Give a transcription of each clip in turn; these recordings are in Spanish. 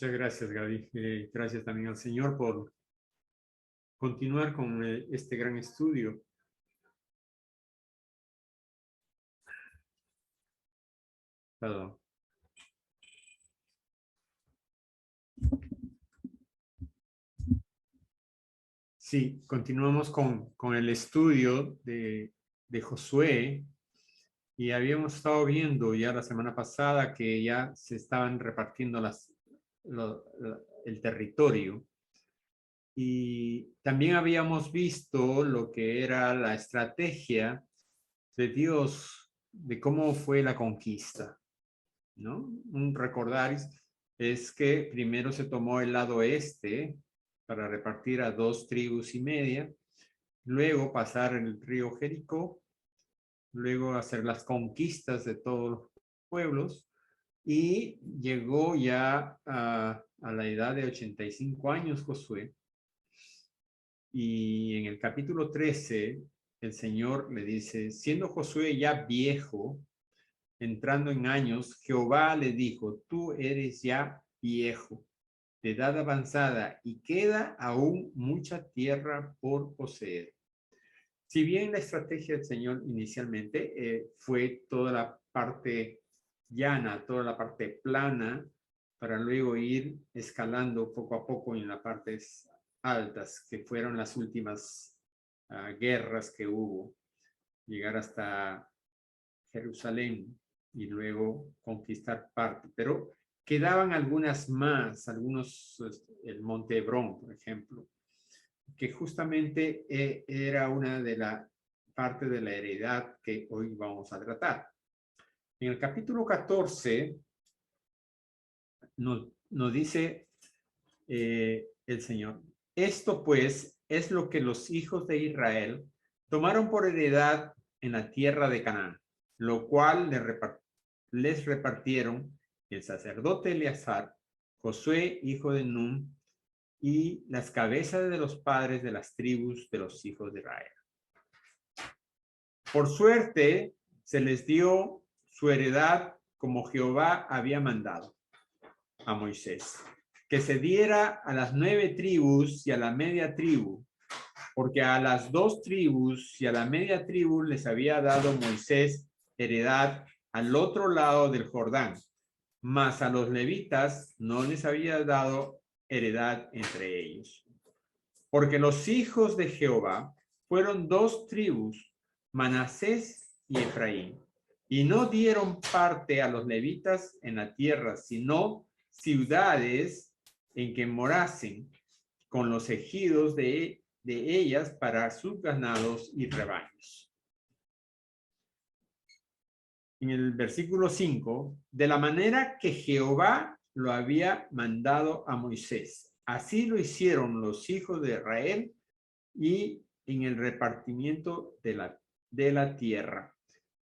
Muchas gracias, Gaby. Gracias también al Señor por continuar con este gran estudio. Perdón. Sí, continuamos con el estudio de Josué y habíamos estado viendo ya la semana pasada que ya se estaban repartiendo el territorio. Y también habíamos visto lo que era la estrategia de Dios, de cómo fue la conquista, ¿no? Un recordar es que primero se tomó el lado este para repartir a 2,5 tribus, luego pasar el río Jericó, luego hacer las conquistas de todos los pueblos y llegó ya a la edad de 85 años Josué. Y en el capítulo 13, el Señor le dice, siendo Josué ya viejo, entrando en años, Jehová le dijo, tú eres ya viejo, de edad avanzada, y queda aún mucha tierra por poseer. Si bien la estrategia del Señor inicialmente fue toda la parte llana, toda la parte plana, para luego ir escalando poco a poco en las partes altas, que fueron las últimas guerras que hubo, llegar hasta Jerusalén y luego conquistar parte. Pero quedaban algunas más, el Monte Hebrón, por ejemplo, que justamente era una de la parte de la heredad que hoy vamos a tratar. En el capítulo 14 nos dice el Señor, esto pues es lo que los hijos de Israel tomaron por heredad en la tierra de Canaán, lo cual les repartieron el sacerdote Eleazar, Josué, hijo de Nun, y las cabezas de los padres de las tribus de los hijos de Israel. Por suerte, se les dio su heredad como Jehová había mandado a Moisés, que se diera a las 9 tribus y a la media tribu, porque a las 2 tribus y a la media tribu les había dado Moisés heredad al otro lado del Jordán, mas a los levitas no les había dado heredad entre ellos. Porque los hijos de Jehová fueron 2 tribus, Manasés y Efraín, y no dieron parte a los levitas en la tierra, sino ciudades en que morasen, con los ejidos de ellas para sus ganados y rebaños. En el versículo 5, de la manera que Jehová lo había mandado a Moisés, así lo hicieron los hijos de Israel y en el repartimiento de la tierra.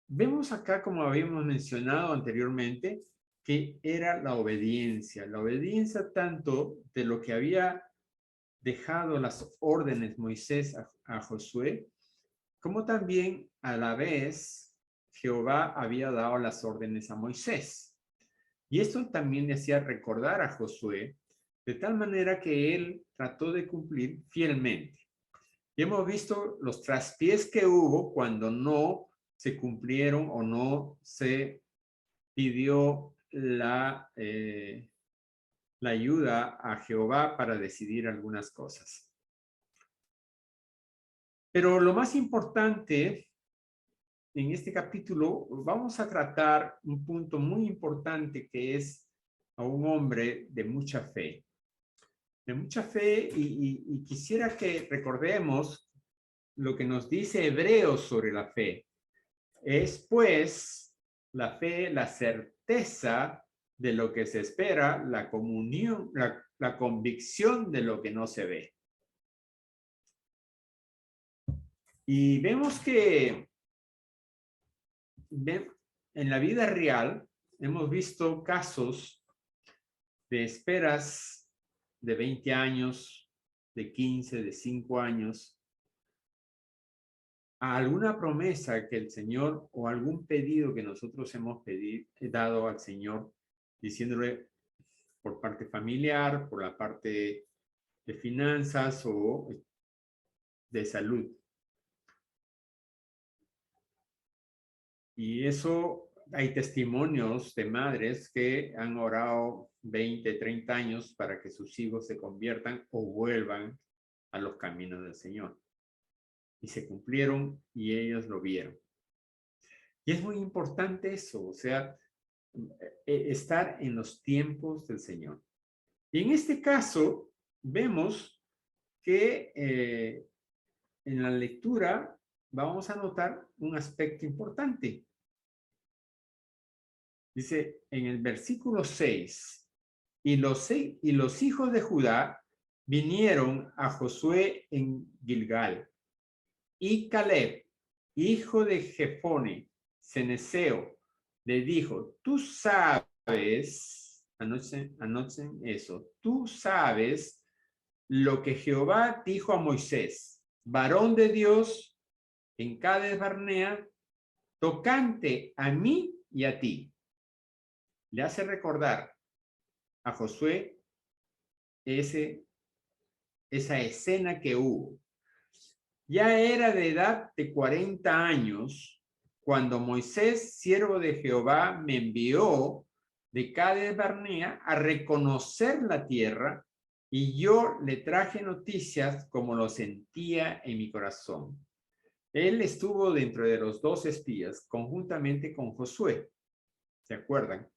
Vemos acá, como habíamos mencionado anteriormente, que era la obediencia tanto de lo que había dejado las órdenes Moisés a Josué, como también a la vez Jehová había dado las órdenes a Moisés. Y esto también le hacía recordar a Josué, de tal manera que él trató de cumplir fielmente. Y hemos visto los traspiés que hubo cuando no se cumplieron o no se pidió la ayuda a Jehová para decidir algunas cosas. Pero lo más importante en este capítulo, vamos a tratar un punto muy importante que es a un hombre de mucha fe. De mucha fe y quisiera que recordemos lo que nos dice Hebreos sobre la fe. Es pues la fe, la certeza de lo que se espera, la comunión, la convicción de lo que no se ve. Y vemos que en la vida real hemos visto casos de esperas de 20 años, de 15, de 5 años, a alguna promesa que el Señor o algún pedido que nosotros hemos dado al Señor, diciéndole, por parte familiar, por la parte de finanzas o de salud. Y eso, hay testimonios de madres que han orado 20, 30 años para que sus hijos se conviertan o vuelvan a los caminos del Señor. Y se cumplieron y ellos lo vieron. Y es muy importante eso, o sea, estar en los tiempos del Señor. Y en este caso, vemos que en la lectura vamos a notar un aspecto importante. Dice en el versículo 6, y los hijos de Judá vinieron a Josué en Gilgal, y Caleb, hijo de Jefone, ceneseo, le dijo, tú sabes, anoten eso, tú sabes lo que Jehová dijo a Moisés, varón de Dios, en Cades Barnea, tocante a mí y a ti. Le hace recordar a Josué esa escena que hubo. Ya era de edad de 40 años cuando Moisés, siervo de Jehová, me envió de Cades Barnea a reconocer la tierra y yo le traje noticias como lo sentía en mi corazón. Él estuvo dentro de los 2 espías conjuntamente con Josué. ¿Se acuerdan?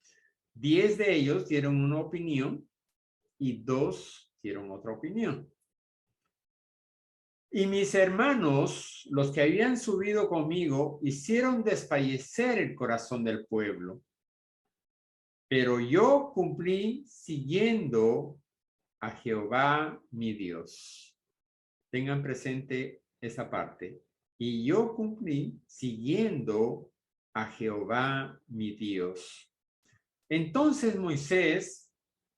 10 de ellos dieron una opinión y 2 dieron otra opinión. Y mis hermanos, los que habían subido conmigo, hicieron desfallecer el corazón del pueblo. Pero yo cumplí siguiendo a Jehová mi Dios. Tengan presente esa parte. Y yo cumplí siguiendo a Jehová mi Dios. Entonces Moisés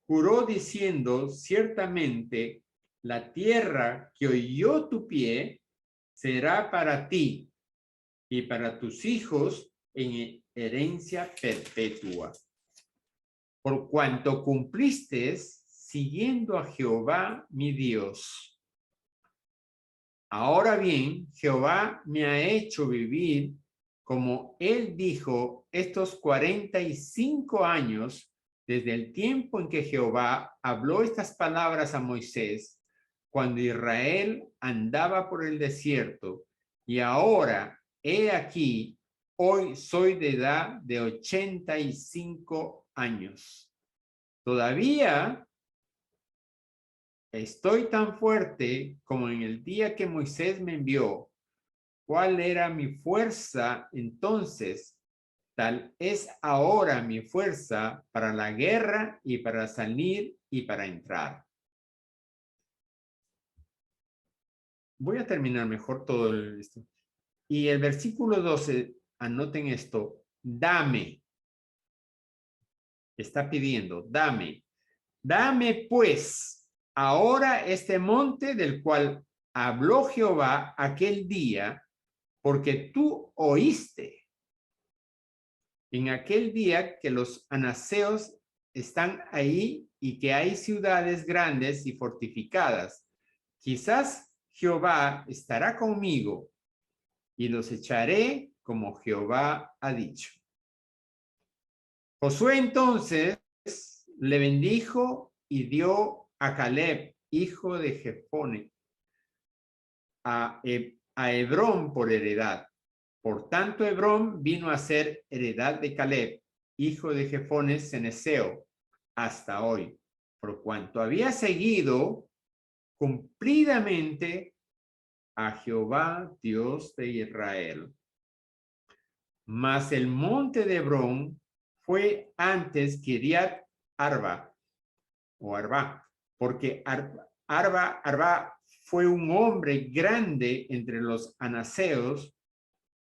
juró diciendo, ciertamente, la tierra que oyó tu pie será para ti y para tus hijos en herencia perpetua. Por cuanto cumpliste siguiendo a Jehová mi Dios. Ahora bien, Jehová me ha hecho vivir, como él dijo, estos 45 años, desde el tiempo en que Jehová habló estas palabras a Moisés, cuando Israel andaba por el desierto, y ahora, he aquí, hoy soy de edad de 85 años. Todavía estoy tan fuerte como en el día que Moisés me envió. ¿Cuál era mi fuerza entonces? Tal es ahora mi fuerza para la guerra y para salir y para entrar. Voy a terminar mejor todo esto. Y el versículo 12, anoten esto, dame. Está pidiendo, dame. Dame pues ahora este monte del cual habló Jehová aquel día, porque tú oíste en aquel día que los anaseos están ahí y que hay ciudades grandes y fortificadas. Quizás Jehová estará conmigo y los echaré como Jehová ha dicho. Josué entonces le bendijo y dio a Caleb, hijo de Jefone, a Hebrón por heredad. Por tanto, Hebrón vino a ser heredad de Caleb, hijo de Jefone ceneseo, hasta hoy, por cuanto había seguido cumplidamente a Jehová, Dios de Israel. Mas el monte de Hebrón fue antes Kiriat Arba, o Arba, porque Arba fue un hombre grande entre los anaseos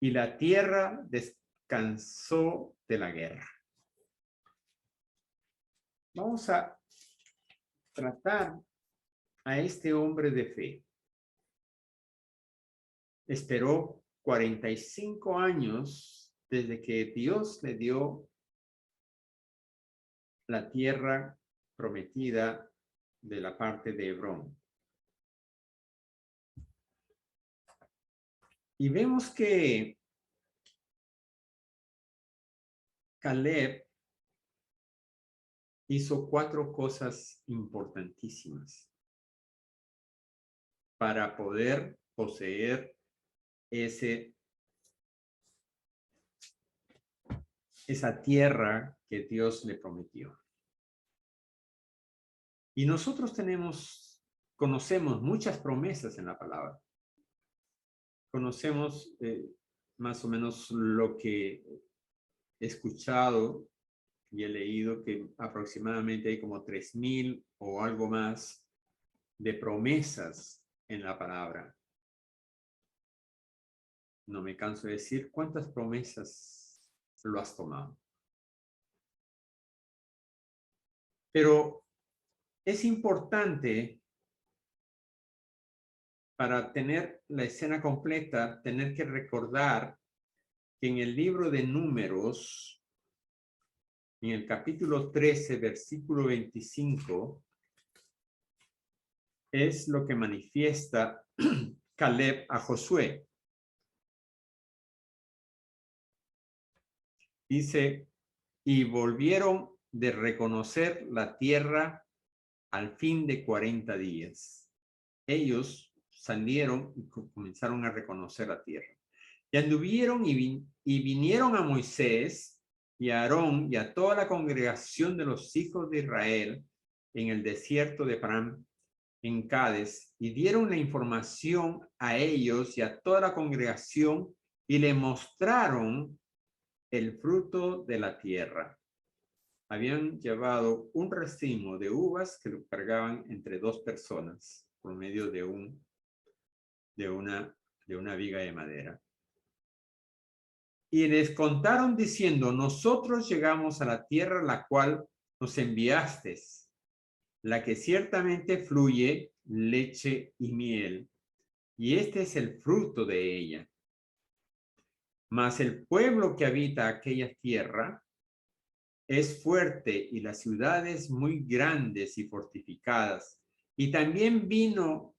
y la tierra descansó de la guerra. Vamos a tratar a este hombre de fe. Esperó 45 años desde que Dios le dio la tierra prometida de la parte de Hebrón. Y vemos que Caleb hizo 4 cosas importantísimas para poder poseer esa tierra que Dios le prometió. Y nosotros conocemos muchas promesas en la palabra. Conocemos más o menos lo que he escuchado y he leído, que aproximadamente hay como 3,000 o algo más de promesas en la palabra. No me canso de decir cuántas promesas lo has tomado. Pero es importante, para tener la escena completa, tener que recordar que en el libro de Números, en el capítulo 13, versículo 25, es lo que manifiesta Caleb a Josué. Dice, y volvieron de reconocer la tierra al fin de 40 días. Ellos salieron y comenzaron a reconocer la tierra. Y anduvieron y vinieron a Moisés y a Aarón y a toda la congregación de los hijos de Israel en el desierto de Parán, en Cades, y dieron la información a ellos y a toda la congregación y le mostraron el fruto de la tierra. Habían llevado un racimo de uvas que lo cargaban entre 2 personas por medio de una viga de madera. Y les contaron diciendo, nosotros llegamos a la tierra a la cual nos enviaste, la que ciertamente fluye leche y miel, y este es el fruto de ella. Mas el pueblo que habita aquella tierra es fuerte y las ciudades muy grandes y fortificadas. Y también vimos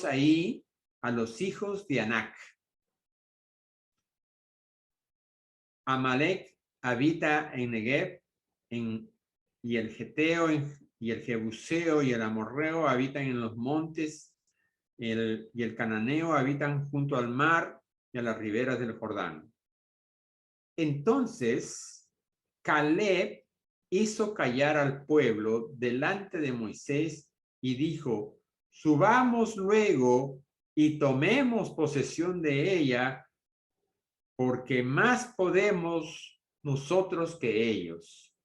ahí a los hijos de Anac. Amalek habita en Negev, y el Geteo y el Jebuseo y el Amorreo habitan en los montes, y el Cananeo habitan junto al mar y a las riberas del Jordán. Entonces Caleb hizo callar al pueblo delante de Moisés y dijo, subamos luego y tomemos posesión de ella, porque más podemos nosotros que ellos.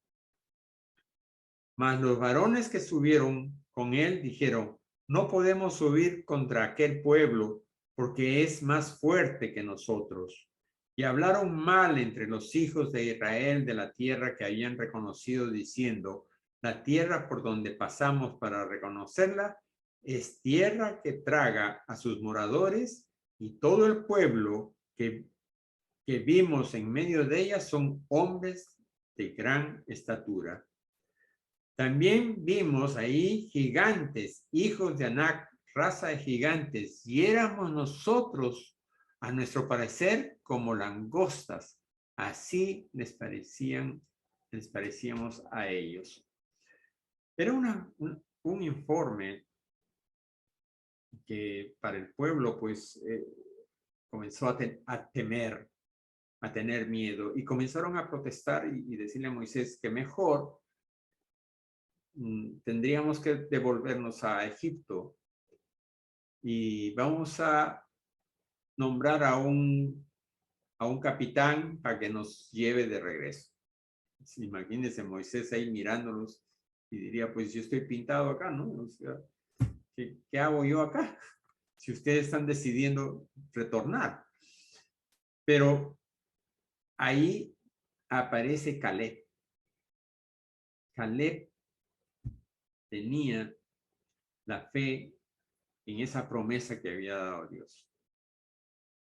Mas los varones que subieron con él dijeron, no podemos subir contra aquel pueblo, porque es más fuerte que nosotros. Y hablaron mal entre los hijos de Israel de la tierra que habían reconocido, diciendo, la tierra por donde pasamos para reconocerla es tierra que traga a sus moradores, y todo el pueblo que vimos en medio de ella son hombres de gran estatura. También vimos ahí gigantes, hijos de Anac, raza de gigantes, y éramos nosotros, a nuestro parecer, como langostas. Así les parecíamos a ellos. Era un informe que para el pueblo, pues, comenzó a temer, a tener miedo, y comenzaron a protestar y decirle a Moisés que mejor tendríamos que devolvernos a Egipto y vamos a nombrar a un capitán para que nos lleve de regreso. Imagínense Moisés ahí mirándolos y diría, pues yo estoy pintado acá, ¿no? O sea, ¿qué hago yo acá? Si ustedes están decidiendo retornar. Pero ahí aparece Caleb. Caleb tenía la fe en esa promesa que había dado Dios.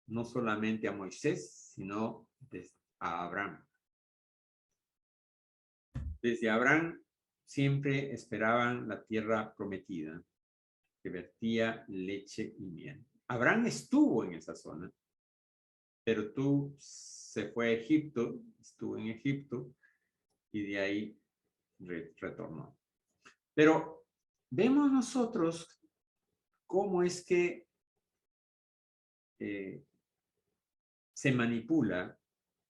No solamente a Moisés, sino a Abraham. Desde Abraham siempre esperaban la tierra prometida, que vertía leche y miel. Abraham estuvo en esa zona, pero tú se fue a Egipto, estuvo en Egipto, y de ahí retornó. Pero vemos nosotros cómo es que se manipula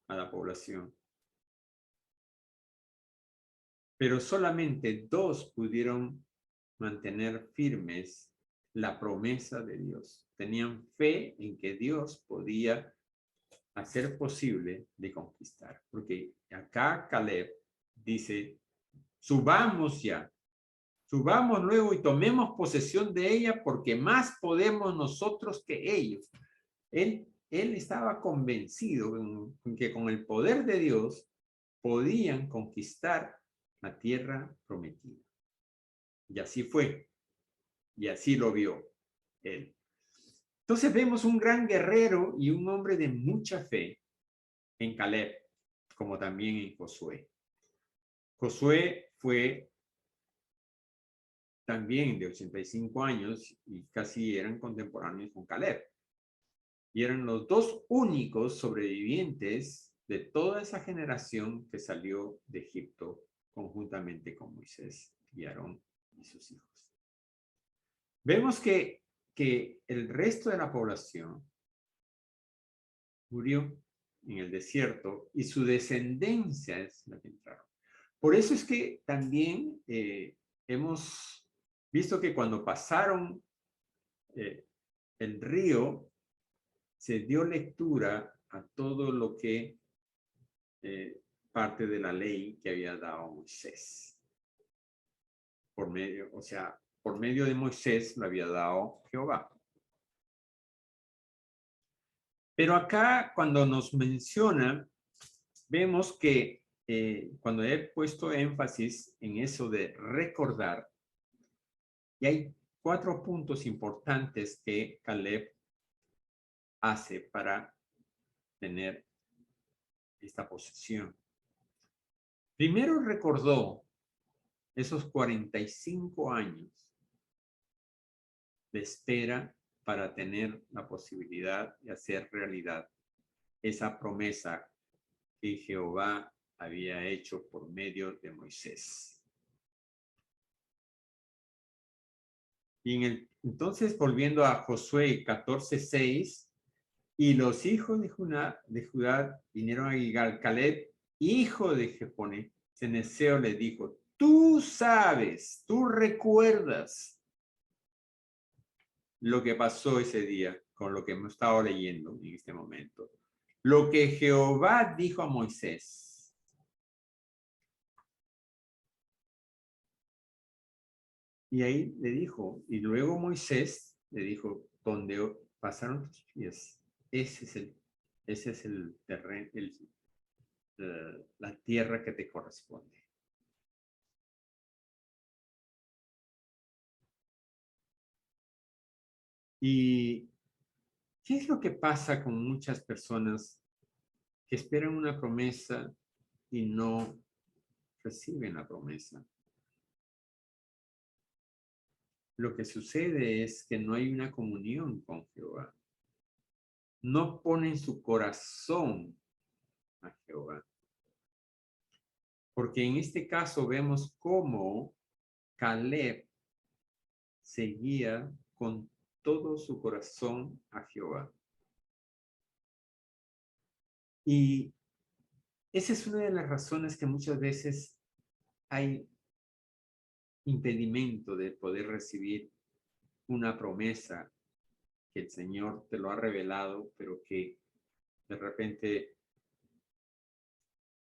a la población. Pero solamente 2 pudieron mantener firmes la promesa de Dios. Tenían fe en que Dios podía hacer posible de conquistar. Porque acá Caleb dice, subamos ya, subamos luego y tomemos posesión de ella porque más podemos nosotros que ellos. Él estaba convencido en que con el poder de Dios podían conquistar la tierra prometida. Y así fue. Y así lo vio él. Entonces vemos un gran guerrero y un hombre de mucha fe en Caleb, como también en Josué. Josué fue también de 85 años y casi eran contemporáneos con Caleb. Y eran los 2 únicos sobrevivientes de toda esa generación que salió de Egipto conjuntamente con Moisés y Aarón y sus hijos. Vemos que el resto de la población murió en el desierto y su descendencia es la que entraron. Por eso es que también hemos visto que cuando pasaron el río, se dio lectura a todo lo que parte de la ley que había dado Moisés. Por medio de Moisés lo había dado Jehová. Pero acá cuando nos menciona, vemos que cuando he puesto énfasis en eso de recordar, y hay 4 puntos importantes que Caleb hace para tener esta posesión. Primero recordó esos 45 años de espera para tener la posibilidad de hacer realidad esa promesa que Jehová había hecho por medio de Moisés. Y entonces, volviendo a Josué 14:6, y los hijos de Judá vinieron a Gilgal. Caleb, hijo de Jefone, ceneseo, le dijo, tú sabes, tú recuerdas lo que pasó ese día con lo que hemos estado leyendo en este momento. Lo que Jehová dijo a Moisés. Y ahí le dijo, y luego Moisés le dijo, donde pasaron tus pies, ese es el terreno, la tierra que te corresponde. ¿Y qué es lo que pasa con muchas personas que esperan una promesa y no reciben la promesa? Lo que sucede es que no hay una comunión con Jehová. No ponen su corazón a Jehová. Porque en este caso vemos cómo Caleb seguía con todo su corazón a Jehová. Y esa es una de las razones que muchas veces hay impedimento de poder recibir una promesa que el Señor te lo ha revelado, pero que de repente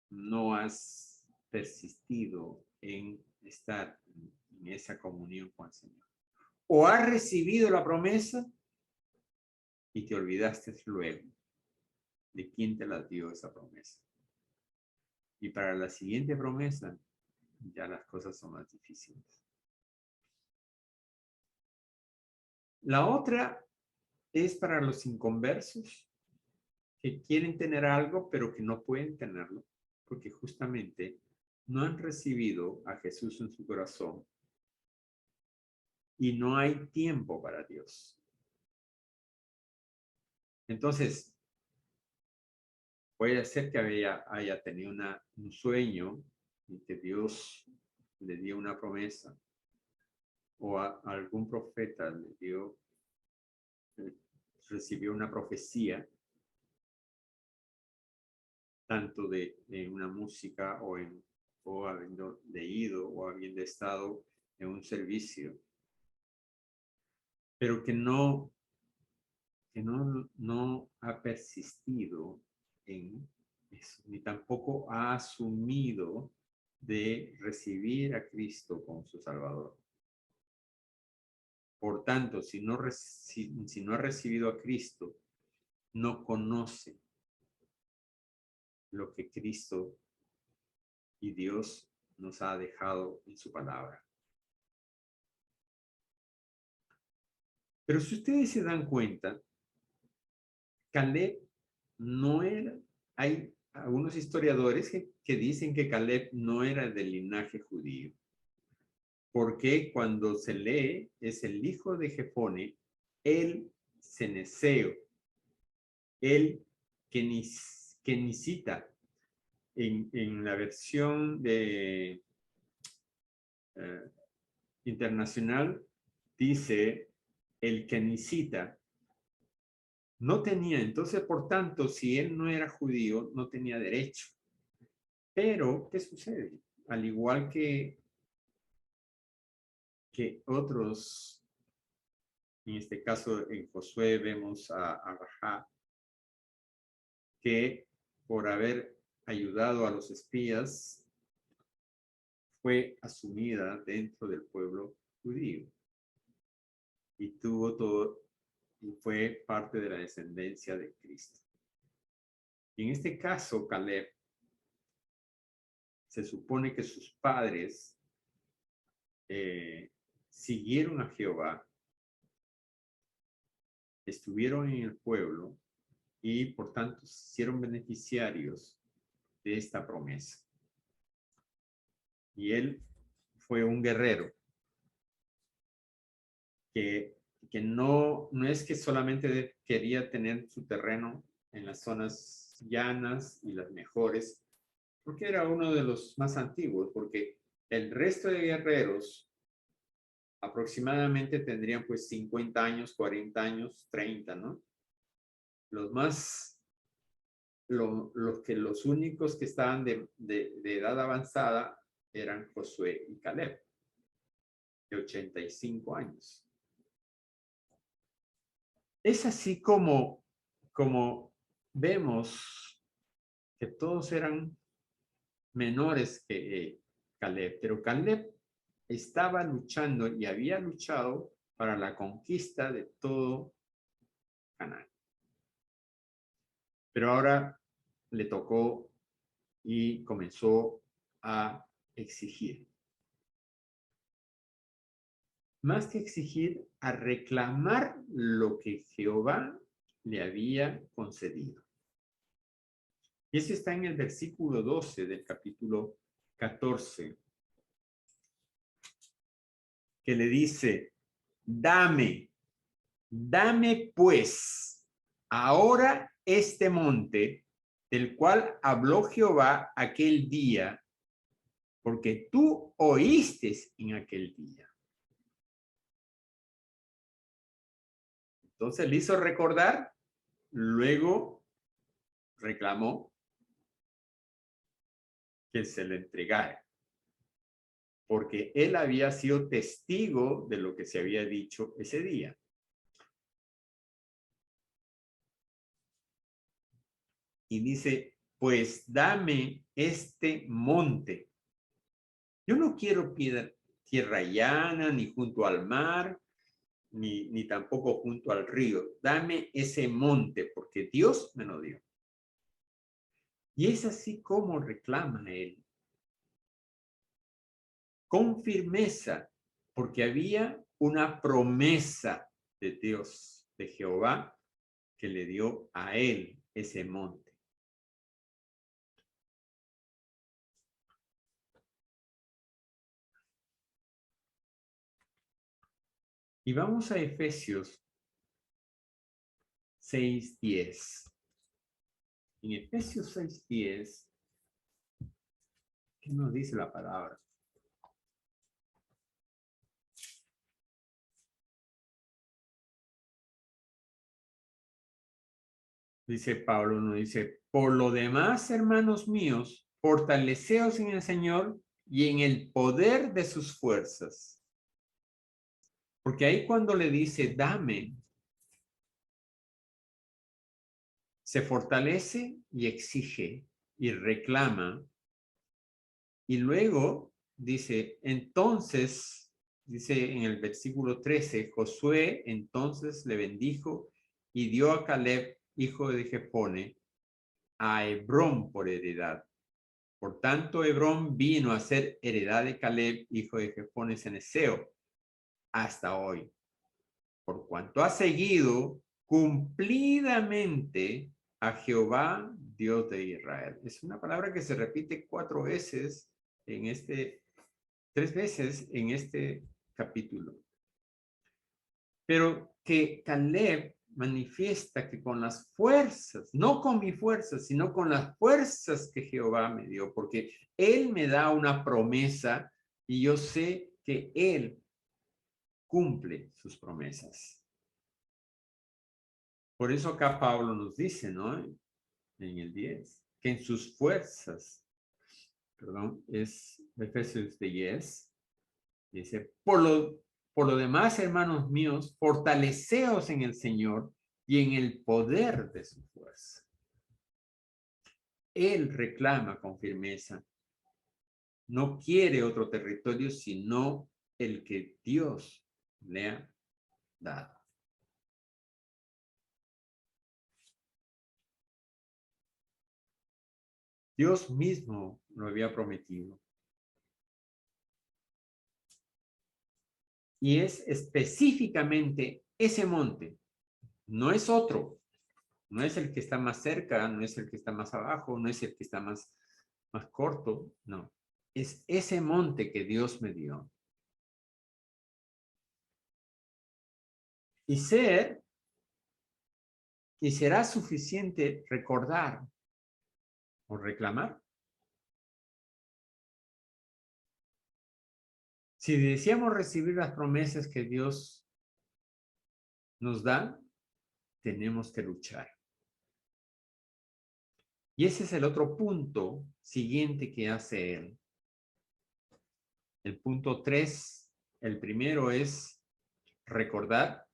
no has persistido en estar en esa comunión con el Señor. O has recibido la promesa y te olvidaste luego de quién te la dio esa promesa. Y para la siguiente promesa, ya las cosas son más difíciles. La otra es para los inconversos que quieren tener algo, pero que no pueden tenerlo, porque justamente no han recibido a Jesús en su corazón y no hay tiempo para Dios. Entonces, puede ser que haya tenido un sueño y que Dios le dio una promesa o algún profeta recibió una profecía, tanto de una música o habiendo leído o habiendo estado en un servicio, pero que no ha persistido en eso, ni tampoco ha asumido de recibir a Cristo como su Salvador. Por tanto, si no ha recibido a Cristo, no conoce lo que Cristo y Dios nos ha dejado en su palabra. Pero si ustedes se dan cuenta, Caleb no era, hay algunos historiadores que dicen que Caleb no era del linaje judío, porque cuando se lee es el hijo de Jefone, el ceneseo, el kenicita. En la versión internacional dice el kenicita. No tenía, entonces, por tanto, si él no era judío, no tenía derecho. Pero, ¿qué sucede? Al igual que otros, en este caso en Josué vemos a Rahab, que por haber ayudado a los espías, fue asumida dentro del pueblo judío. Y tuvo todo, y fue parte de la descendencia de Cristo. Y en este caso, Caleb, se supone que sus padres siguieron a Jehová, estuvieron en el pueblo y por tanto se hicieron beneficiarios de esta promesa. Y él fue un guerrero que no es que solamente quería tener su terreno en las zonas llanas y las mejores, porque era uno de los más antiguos, porque el resto de guerreros aproximadamente tendrían pues 50 años, 40 años, 30, ¿no? Los únicos que estaban de edad avanzada eran Josué y Caleb, de 85 años. Es así como vemos que todos eran menores que Caleb, pero Caleb estaba luchando y había luchado para la conquista de todo Canaán. Pero ahora le tocó y comenzó a exigir. Más que exigir, a reclamar lo que Jehová le había concedido. Y eso está en el versículo 12 del capítulo 14, que le dice, dame pues ahora este monte del cual habló Jehová aquel día, porque tú oíste en aquel día. Entonces le hizo recordar, luego reclamó que se le entregara, porque él había sido testigo de lo que se había dicho ese día. Y dice, pues dame este monte. Yo no quiero tierra llana, ni junto al mar, ni tampoco junto al río. Dame ese monte, porque Dios me lo dio. Y es así como reclama él. Con firmeza, porque había una promesa de Dios, de Jehová, que le dio a él ese monte. Y vamos a Efesios 6:10. En Efesios 6:10, ¿qué nos dice la palabra? Dice Pablo, nos dice, por lo demás, hermanos míos, fortaleceos en el Señor y en el poder de sus fuerzas. Porque ahí cuando le dice, dame, se fortalece y exige y reclama. Y luego dice, entonces, dice en el versículo 13, Josué entonces le bendijo y dio a Caleb, hijo de Jefone, a Hebrón por heredad. Por tanto, Hebrón vino a ser heredad de Caleb, hijo de Jefone ceneseo, hasta hoy. Por cuanto ha seguido cumplidamente a Jehová, Dios de Israel. Es una palabra que se repite 4 veces en 3 veces en este capítulo. Pero que Caleb manifiesta que con las fuerzas, no con mi fuerza, sino con las fuerzas que Jehová me dio, porque Él me da una promesa y yo sé que Él cumple sus promesas. Por eso acá Pablo nos dice, ¿no? En el 10, que en sus fuerzas, perdón, es Efesios 10, dice, por lo demás, hermanos míos, fortaleceos en el Señor y en el poder de su fuerza. Él reclama con firmeza. No quiere otro territorio, sino el que Dios le ha dado. Dios mismo lo había prometido. Y es específicamente ese monte, no es otro. No es el que está más cerca, no es el que está más abajo, no es el que está más corto, no. Es ese monte que Dios me dio. Y será suficiente recordar o reclamar. Si deseamos recibir las promesas que Dios nos da, tenemos que luchar. Y ese es el otro punto siguiente que hace él. El punto 3, el primero es recordar,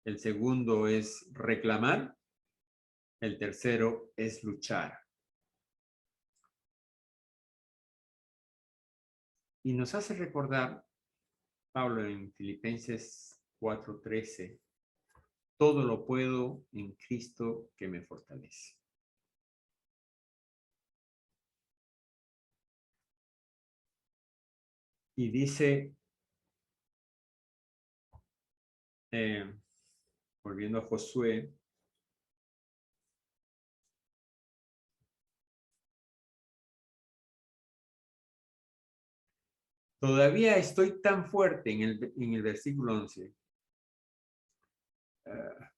el segundo es reclamar, el tercero es luchar. Y nos hace recordar Pablo en Filipenses 4:13, todo lo puedo en Cristo que me fortalece. Y dice, volviendo a Josué, todavía estoy tan fuerte en el versículo 11.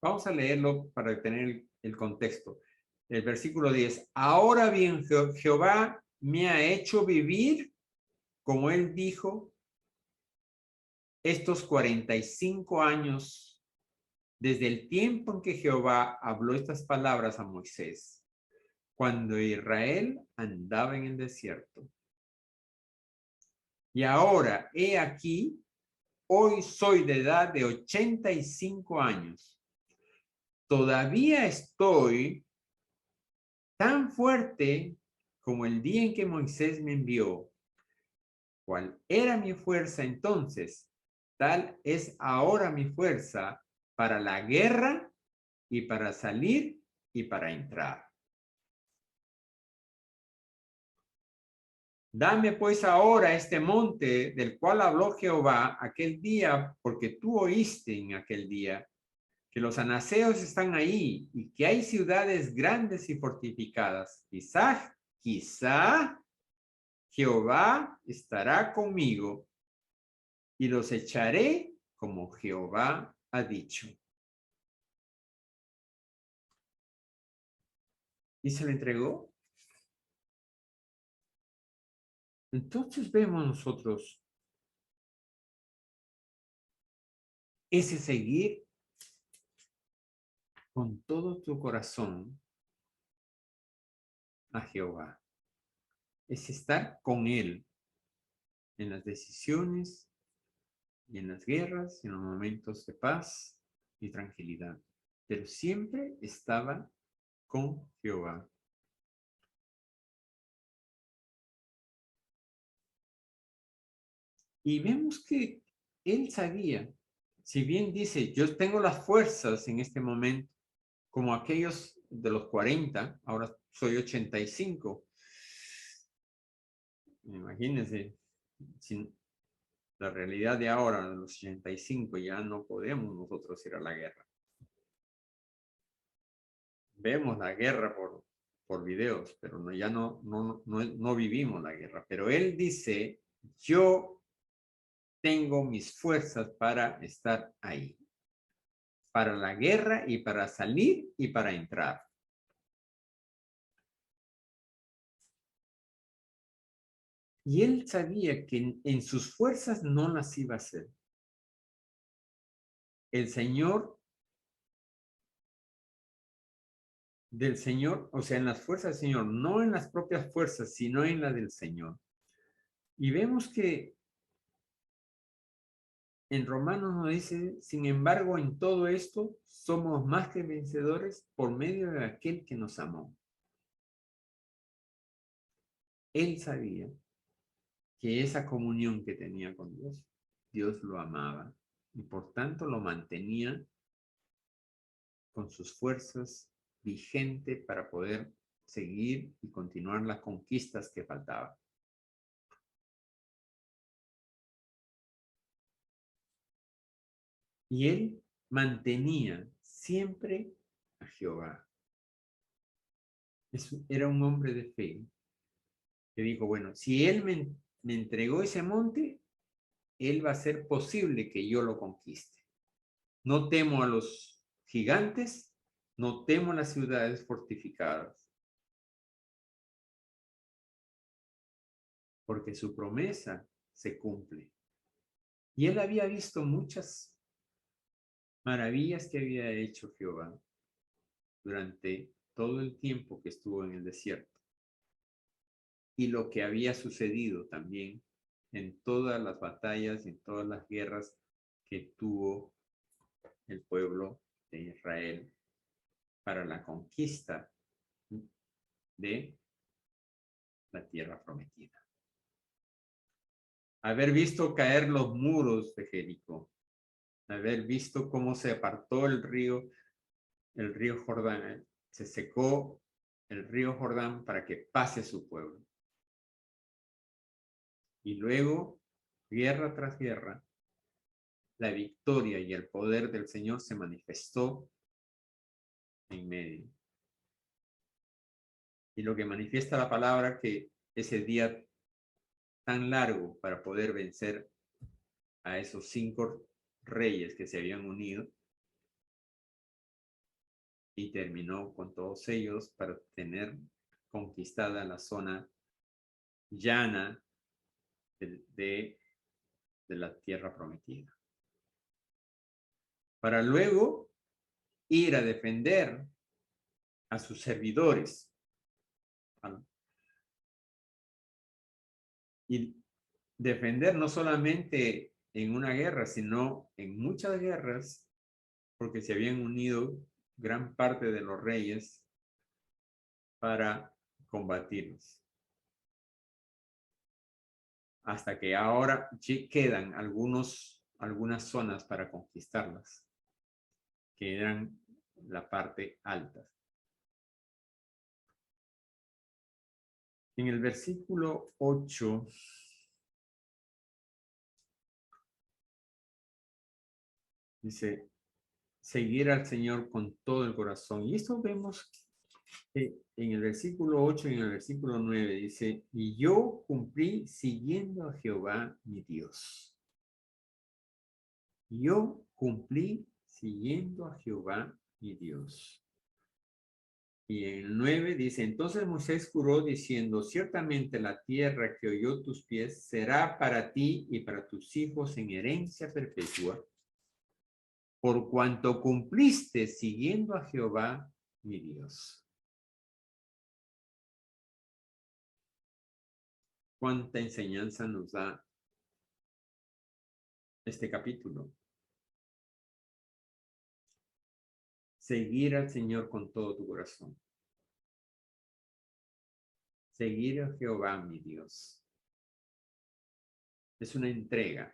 Vamos a leerlo para tener el contexto. El versículo 10. Ahora bien, Jehová me ha hecho vivir, como él dijo, estos 45 años desde el tiempo en que Jehová habló estas palabras a Moisés, cuando Israel andaba en el desierto. Y ahora, he aquí, hoy soy de edad de 85 años. Todavía estoy tan fuerte como el día en que Moisés me envió. ¿Cuál era mi fuerza entonces? Tal es ahora mi fuerza para la guerra y para salir y para entrar. Dame pues ahora este monte del cual habló Jehová aquel día, porque tú oíste en aquel día que los anaseos están ahí y que hay ciudades grandes y fortificadas. Quizá Jehová estará conmigo y los echaré como Jehová ha dicho. Y se le entregó. Entonces vemos nosotros ese seguir con todo tu corazón a Jehová. Es estar con Él en las decisiones y en las guerras y en los momentos de paz y tranquilidad. Pero siempre estaba con Jehová. Y vemos que él sabía, si bien dice, yo tengo las fuerzas en este momento, como aquellos de los 40, ahora soy 85. Imagínense, sin la realidad de ahora, de los 85, ya no podemos nosotros ir a la guerra. Vemos la guerra por videos, pero no, ya no vivimos la guerra. Pero él dice, yo tengo mis fuerzas para estar ahí, para la guerra y para salir y para entrar. Y él sabía que en sus fuerzas no las iba a hacer. El Señor, del Señor, o sea, en las fuerzas del Señor, no en las propias fuerzas, sino en la del Señor. Y vemos que en Romanos nos dice, sin embargo, en todo esto somos más que vencedores por medio de aquel que nos amó. Él sabía que esa comunión que tenía con Dios, Dios lo amaba y por tanto lo mantenía con sus fuerzas vigente para poder seguir y continuar las conquistas que faltaban. Y él mantenía siempre a Jehová. Era un hombre de fe que dijo, bueno, si él me entregó ese monte, él va a hacer posible que yo lo conquiste. No temo a los gigantes, no temo las ciudades fortificadas, porque su promesa se cumple. Y él había visto muchas maravillas que había hecho Jehová durante todo el tiempo que estuvo en el desierto. Y lo que había sucedido también en todas las batallas y en todas las guerras que tuvo el pueblo de Israel para la conquista de la tierra prometida. Haber visto caer los muros de Jericó, haber visto cómo se apartó el río Jordán, se secó el río Jordán para que pase su pueblo. Y luego, guerra tras guerra, la victoria y el poder del Señor se manifestó en medio. Y lo que manifiesta la palabra que ese día tan largo para poder vencer a esos 5 reyes que se habían unido y terminó con todos ellos para tener conquistada la zona llana de la tierra prometida. Para luego ir a defender a sus servidores. Y defender no solamente en una guerra, sino en muchas guerras, porque se habían unido gran parte de los reyes para combatirlos. Hasta que ahora quedan algunas zonas para conquistarlas, que eran la parte alta. En el versículo 8 dice, seguir al Señor con todo el corazón. Y esto vemos que en el versículo 8 y en el versículo 9 dice, y yo cumplí siguiendo a Jehová mi Dios. Yo cumplí siguiendo a Jehová mi Dios. Y en el 9 dice, entonces Moisés juró diciendo, ciertamente la tierra que oyó tus pies será para ti y para tus hijos en herencia perpetua, por cuanto cumpliste siguiendo a Jehová mi Dios. ¿Cuánta enseñanza nos da este capítulo? Seguir al Señor con todo tu corazón. Seguir a Jehová mi Dios. Es una entrega.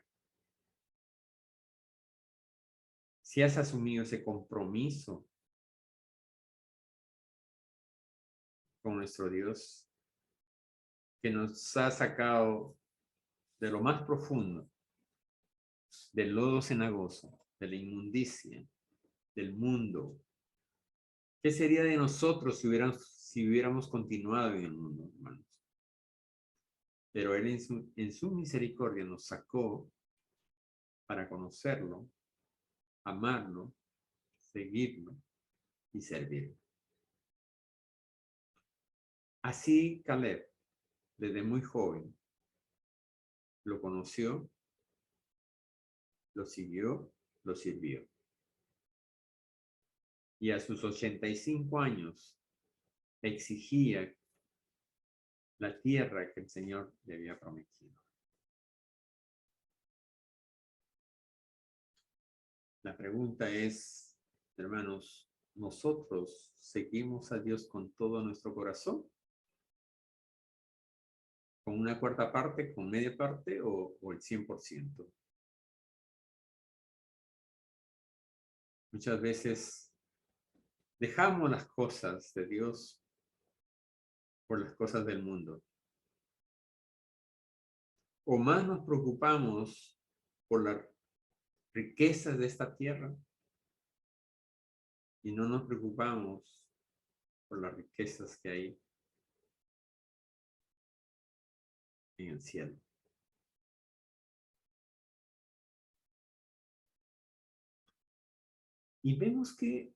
Si has asumido ese compromiso con nuestro Dios, que nos ha sacado de lo más profundo, del lodo cenagoso, de la inmundicia, del mundo. ¿Qué sería de nosotros si hubiéramos continuado en el mundo, hermanos? Pero Él en su misericordia nos sacó para conocerlo, amarlo, seguirlo y servirlo. Así Caleb, desde muy joven, lo conoció, lo siguió, lo sirvió. Y a sus 85 años exigía la tierra que el Señor le había prometido. La pregunta es, hermanos, ¿nosotros seguimos a Dios con todo nuestro corazón? ¿Con una cuarta parte, con media parte o el 100%? Muchas veces dejamos las cosas de Dios por las cosas del mundo. O más nos preocupamos por las riquezas de esta tierra y no nos preocupamos por las riquezas que hay en el cielo. Y vemos que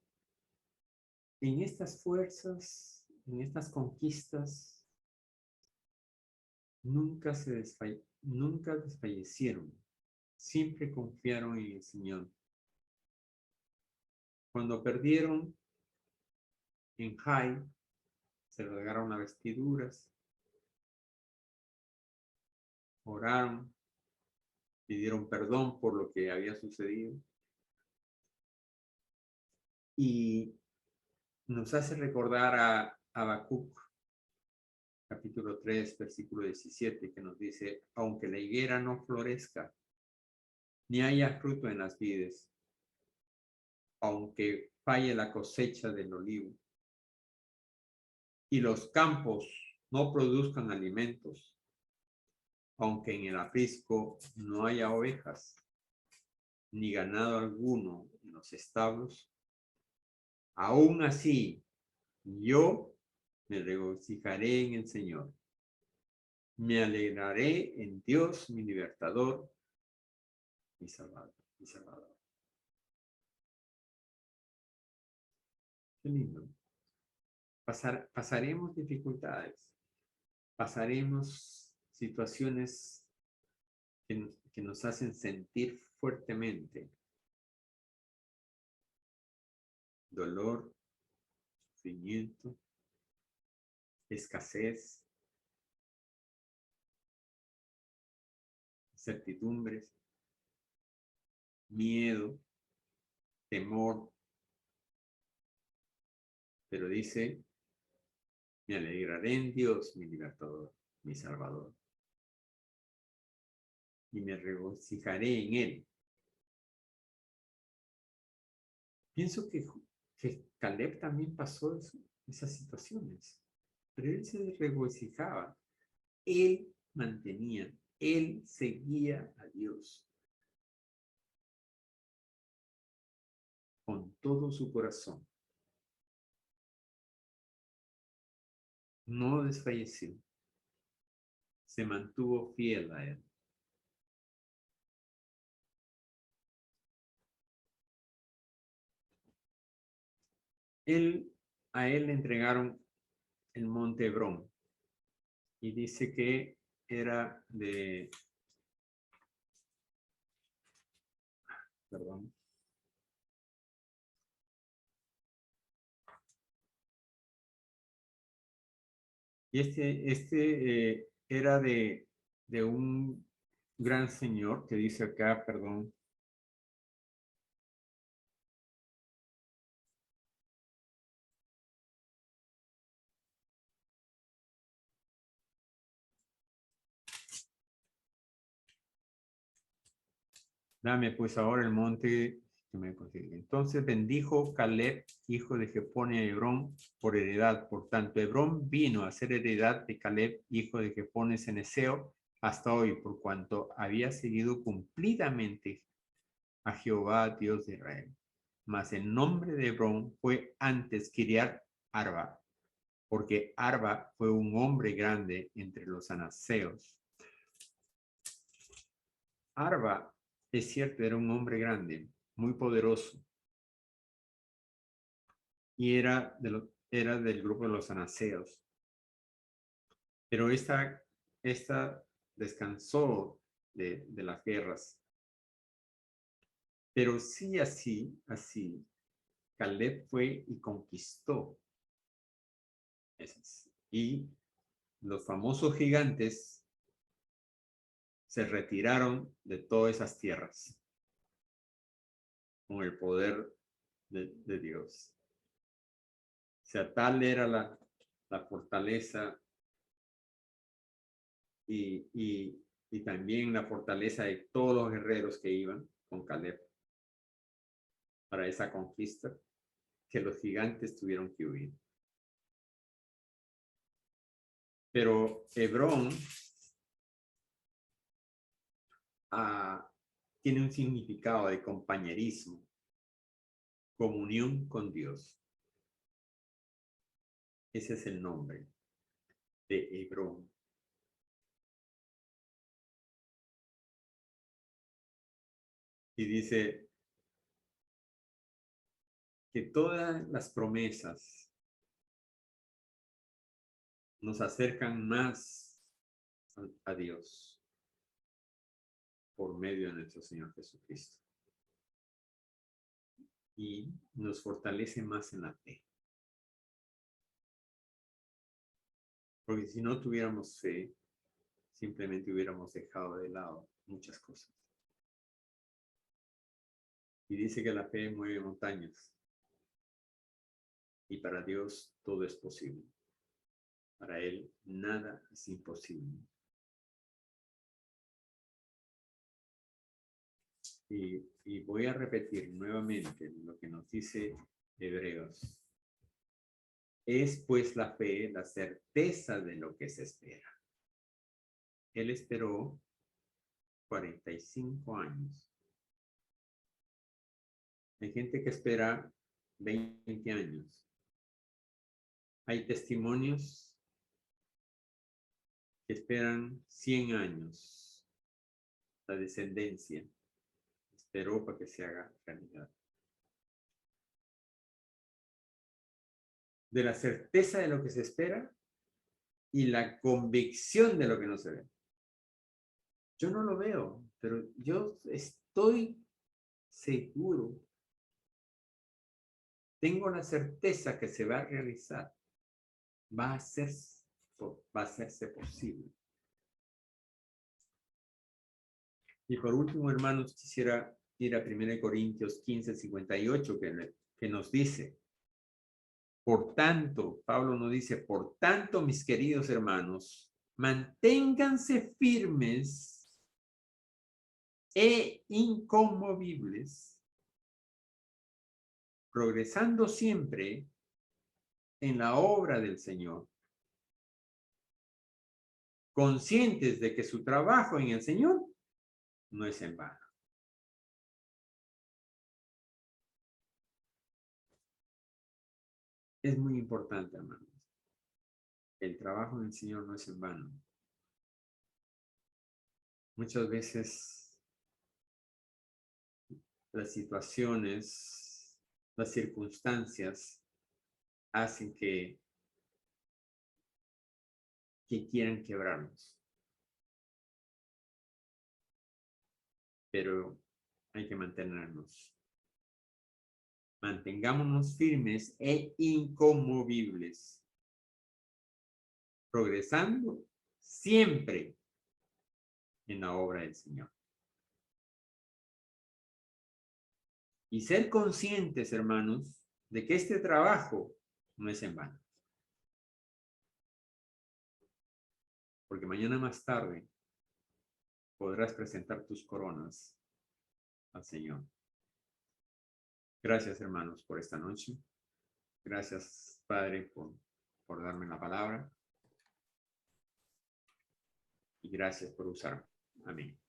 en estas fuerzas, en estas conquistas, nunca desfallecieron. Siempre confiaron en el Señor. Cuando perdieron en Jai, se rasgaron las vestiduras, oraron, pidieron perdón por lo que había sucedido. Y nos hace recordar a Habacuc, capítulo 3, versículo 17, que nos dice, aunque la higuera no florezca, ni haya fruto en las vides, aunque falle la cosecha del olivo, y los campos no produzcan alimentos, aunque en el aprisco no haya ovejas, ni ganado alguno en los establos, aún así yo me regocijaré en el Señor. Me alegraré en Dios, mi libertador, mi Salvador. Mi Salvador. Qué lindo. Pasaremos dificultades, pasaremos situaciones que nos hacen sentir fuertemente dolor, sufrimiento, escasez, incertidumbres, miedo, temor, pero dice, me alegraré en Dios, mi libertador, mi salvador, y me regocijaré en él. Pienso que Caleb también pasó esas situaciones, pero él se regocijaba, él mantenía, él seguía a Dios con todo su corazón. No desfalleció, se mantuvo fiel a él. A él le entregaron el monte Hebrón y dice que era de, perdón, y era de un gran señor que dice acá, perdón, dame pues ahora el monte que me consigue. Entonces bendijo Caleb, hijo de Jefone, a Hebrón por heredad. Por tanto, Hebrón vino a ser heredad de Caleb, hijo de Jefone Ceneseo, hasta hoy, por cuanto había seguido cumplidamente a Jehová, Dios de Israel. Mas el nombre de Hebrón fue antes Kiriat Arba, porque Arba fue un hombre grande entre los anaseos. Arba, es cierto, era un hombre grande, muy poderoso, y era del grupo de los anaseos. Pero esta descansó de las guerras. Pero sí, así, Caleb fue y conquistó esas. Y los famosos gigantes se retiraron de todas esas tierras con el poder de Dios. O sea, tal era la fortaleza y también la fortaleza de todos los guerreros que iban con Caleb para esa conquista, que los gigantes tuvieron que huir. Pero Hebrón tiene un significado de compañerismo, comunión con Dios. Ese es el nombre de Hebrón. Y dice que todas las promesas nos acercan más a Dios por medio de nuestro Señor Jesucristo. Y nos fortalece más en la fe. Porque si no tuviéramos fe, simplemente hubiéramos dejado de lado muchas cosas. Y dice que la fe mueve montañas. Y para Dios todo es posible. Para Él nada es imposible. Y voy a repetir nuevamente lo que nos dice Hebreos. Es pues la fe, la certeza de lo que se espera. Él esperó 45 años. Hay gente que espera 20 años. Hay testimonios que esperan 100 años. La descendencia esperó para que se haga realidad. De la certeza de lo que se espera y la convicción de lo que no se ve. Yo no lo veo, pero yo estoy seguro. Tengo la certeza que se va a realizar. Va a hacerse posible. Y por último, hermanos, quisiera ir a 1 Corintios 15, 58, que nos dice, por tanto, Pablo nos dice, por tanto, mis queridos hermanos, manténganse firmes e inconmovibles, progresando siempre en la obra del Señor, conscientes de que su trabajo en el Señor no es en vano. Es muy importante, hermanos. El trabajo en el Señor no es en vano. Muchas veces las situaciones, las circunstancias hacen que quieran quebrarnos. Pero hay que mantenernos. Mantengámonos firmes e inconmovibles, progresando siempre en la obra del Señor. Y ser conscientes, hermanos, de que este trabajo no es en vano. Porque mañana más tarde podrás presentar tus coronas al Señor. Gracias, hermanos, por esta noche. Gracias, Padre, por darme la palabra. Y gracias por usarme. Amén.